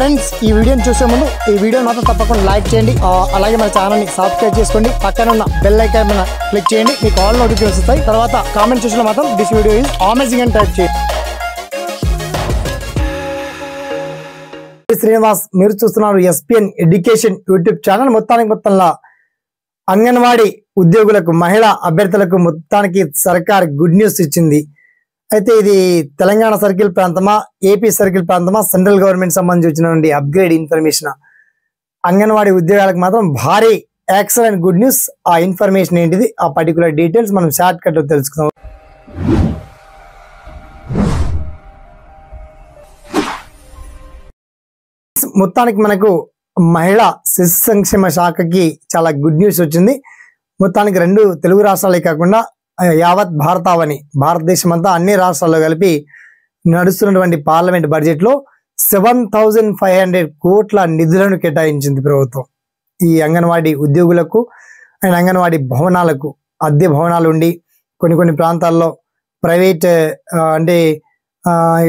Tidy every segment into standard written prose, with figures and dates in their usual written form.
Friends ఈ వీడియోని చూసే ముందు ఈ వీడియోని మాత్రం తప్పకుండా లైక్ చేయండి, అలాగే మన ఛానల్ని సబ్స్క్రైబ్ చేసుకోండి, పక్కన ఉన్న బెల్ ఐకాన్ మీద క్లిక్ చేయండి, మీకు ఆల్ నోటిఫికేషన్స్ వస్తాయి. తర్వాత కామెంట్ సెక్షన్లో మాత్రం దిస్ వీడియో ఈజ్ అమేజింగ్ అని టైప్ చేయండి. శ్రీనివాస్, మీరు చూస్తున్నారు ఎస్పీఎన్ ఎడ్యుకేషన్ యూట్యూబ్ ఛానల్. మొత్తంలో అంగన్వాడీ ఉద్యోగులకు, మహిళా అభ్యర్థులకు మొత్తానికి సర్కార్ గుడ్ న్యూస్ ఇచ్చింది. అయితే ఇది తెలంగాణ సర్కిల్ ప్రాంతమా, ఏపీ సర్కిల్ ప్రాంతమా, సెంట్రల్ గవర్నమెంట్ సంబంధించినటువంటి అప్గ్రేడ్ ఇన్ఫర్మేషన్. అంగన్వాడీ ఉద్యోగాలకు మాత్రం భారీ ఎక్సలెంట్ గుడ్ న్యూస్. ఆ ఇన్ఫర్మేషన్ ఏంటిది, ఆ పర్టికులర్ డీటెయిల్స్ మనం షార్ట్ కట్ లో తెలుసుకుందాం. మొత్తానికి మనకు మహిళా శిశు సంక్షేమ శాఖకి చాలా గుడ్ న్యూస్ వచ్చింది. మొత్తానికి రెండు తెలుగు రాష్ట్రాలే కాకుండా యావత్ భారతావని, భారతదేశం అంతా అన్ని రాష్ట్రాల్లో కలిపి నడుస్తున్నటువంటి పార్లమెంట్ బడ్జెట్ లో 7,500 కోట్ల నిధులను కేటాయించింది ప్రభుత్వం. ఈ అంగన్వాడీ ఉద్యోగులకు అండ్ అంగన్వాడీ భవనాలకు, అద్దె భవనాలు ఉండి కొన్ని ప్రాంతాల్లో ప్రైవేట్ అంటే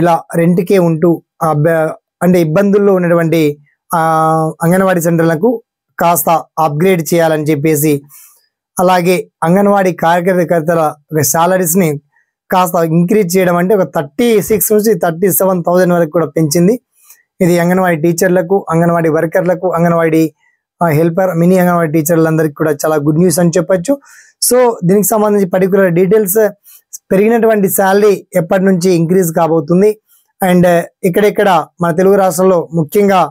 ఇలా రెంట్కే ఉంటూ అంటే ఇబ్బందుల్లో ఉన్నటువంటి అంగన్వాడీ సెంటర్లకు కాస్త అప్గ్రేడ్ చేయాలని చెప్పేసి, అలాగే అంగన్వాడీ కార్యకర్తల సాలరీస్ ని కాస్త ఇంక్రీజ్ చేయడం, అంటే ఒక 36 నుంచి 37,000 వరకు కూడా పెంచింది. ఇది అంగన్వాడీ టీచర్లకు, అంగన్వాడీ వర్కర్లకు, అంగన్వాడీ హెల్పర్, మినీ అంగన్వాడీ టీచర్లందరికీ కూడా చాలా గుడ్ న్యూస్ అని చెప్పొచ్చు. సో దీనికి సంబంధించి పర్టికులర్ డీటెయిల్స్, పెరిగినటువంటి శాలరీ ఎప్పటి నుంచి ఇంక్రీజ్ కాబోతుంది, అండ్ ఇక్కడెక్కడ మన తెలుగు రాష్ట్రాల్లో ముఖ్యంగా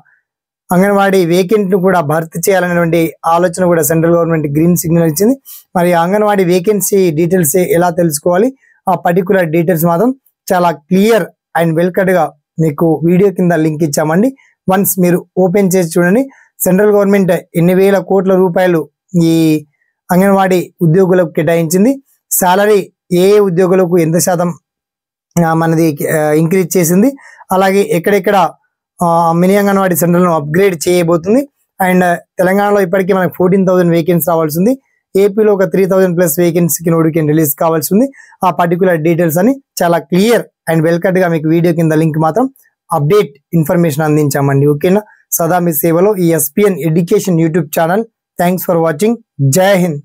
అంగన్వాడీ వేకెంట్ను కూడా భర్తీ చేయాలనేటువంటి ఆలోచన కూడా సెంట్రల్ గవర్నమెంట్ గ్రీన్ సిగ్నల్ ఇచ్చింది. మరి అంగన్వాడీ వేకెన్సీ డీటెయిల్స్ ఎలా తెలుసుకోవాలి, ఆ పర్టికులర్ డీటెయిల్స్ మాత్రం చాలా క్లియర్ అండ్ వెల్ కట్ గా మీకు వీడియో కింద లింక్ ఇచ్చామండి. వన్స్ మీరు ఓపెన్ చేసి చూడండి. సెంట్రల్ గవర్నమెంట్ ఎన్ని వేల కోట్ల రూపాయలు ఈ అంగన్వాడీ ఉద్యోగులకు కేటాయించింది, సాలరీ ఏ ఉద్యోగులకు ఎంత శాతం మనది ఇంక్రీజ్ చేసింది, అలాగే ఎక్కడెక్కడ మినీ అంగన్వాడీ సెంటర్లను అప్గ్రేడ్ చేయబోతుంది. అండ్ తెలంగాణలో ఇప్పటికీ మనకు 14,000 వేకెన్సీ రావాల్సి ఉంది. ఏపీలో ఒక 3,000+ వేకెన్సీకి నోటిఫికేషన్ రిలీజ్ కావాల్సి ఉంది. ఆ పర్టికులర్ డీటెయిల్స్ అని చాలా క్లియర్ అండ్ వెల్ కట్ గా మీకు వీడియో కింద లింక్ మాత్రం అప్డేట్ ఇన్ఫర్మేషన్ అందించామండి. ఓకేనా? సదా మీ సేవలో ఈ SPN education YouTube channel. Thanks for watching. జై హింద్.